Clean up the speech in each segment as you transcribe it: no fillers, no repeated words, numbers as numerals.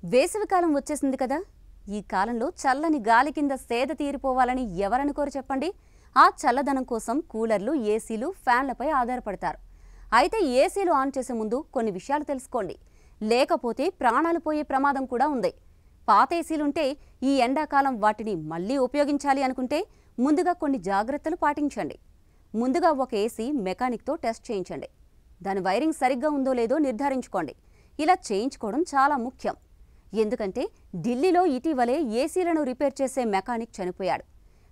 వేసవికాలం వచ్చేసింది కదా. ఈ కాలంలో చల్లని గాలి కింద సేద తీరిపోవాలని ఎవరనుకోరు చెప్పండి. ఆ చల్లదనం కోసం కూలర్లు, ఏసీలు, ఫ్యాన్లపై ఆధారపడతారు. అయితే ఏసీలు ఆన్ చేసే ముందు కొన్ని విషయాలు తెలుసుకోండి. లేకపోతే ప్రాణాలు పోయే ప్రమాదం కూడా ఉంది. పాత ఏసీలుంటే ఈ ఎండాకాలం వాటిని మళ్ళీ ఉపయోగించాలి అనుకుంటే ముందుగా కొన్ని జాగ్రత్తలు పాటించండి. ముందుగా ఒక ఏసీ మెకానిక్తో టెస్ట్ చేయించండి. దాని వైరింగ్ సరిగ్గా ఉందో లేదో నిర్ధారించుకోండి. ఇలా చేయించుకోవడం చాలా ముఖ్యం. ఎందుకంటే ఢిల్లీలో ఇటీవలే ఏసీలను రిపేర్ చేసే మెకానిక్ చనిపోయాడు.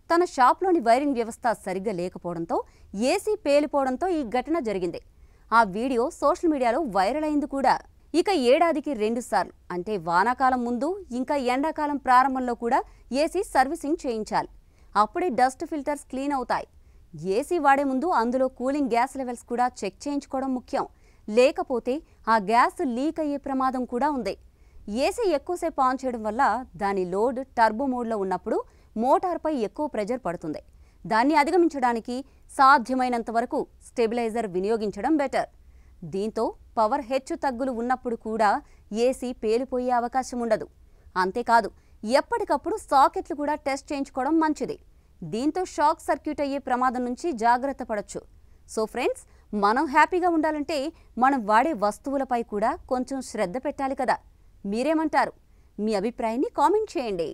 తన షాప్లోని వైరింగ్ వ్యవస్థ సరిగ్గా లేకపోవడంతో ఏసీ పేలిపోవడంతో ఈ ఘటన జరిగింది. ఆ వీడియో సోషల్ మీడియాలో వైరల్ అయింది కూడా. ఇక ఏడాదికి 2 సార్లు అంటే వానాకాలం ముందు ఇంకా ఎండాకాలం ప్రారంభంలో కూడా ఏసీ సర్వీసింగ్ చేయించాలి. అప్పుడే డస్ట్ ఫిల్టర్స్ క్లీన్ అవుతాయి. ఏసీ వాడే ముందు అందులో కూలింగ్ గ్యాస్ లెవెల్స్ కూడా చెక్ చేయించుకోవడం ముఖ్యం. లేకపోతే ఆ గ్యాస్ లీక్ అయ్యే ప్రమాదం కూడా ఉంది. ఏసీ ఎక్కువసేపు ఆన్ చేయడం వల్ల దాని లోడ్ టర్బో మోడ్లో ఉన్నప్పుడు మోటార్పై ఎక్కువ ప్రెజర్ పడుతుంది. దాన్ని అధిగమించడానికి సాధ్యమైనంత వరకు స్టెబిలైజర్ వినియోగించడం బెటర్. దీంతో పవర్ హెచ్చు తగ్గులు ఉన్నప్పుడు కూడా ఏసీ పేలిపోయే అవకాశం ఉండదు. అంతేకాదు, ఎప్పటికప్పుడు సాకెట్లు కూడా టెస్ట్ చేయించుకోవడం మంచిది. దీంతో షాక్ సర్క్యూట్ అయ్యే ప్రమాదం నుంచి జాగ్రత్త పడొచ్చు. సో ఫ్రెండ్స్, మనం హ్యాపీగా ఉండాలంటే మనం వాడే వస్తువులపై కూడా కొంచెం శ్రద్ధ పెట్టాలి కదా. మీరేమంటారు? మీ అభిప్రాయాన్ని కామెంట్ చేయండి.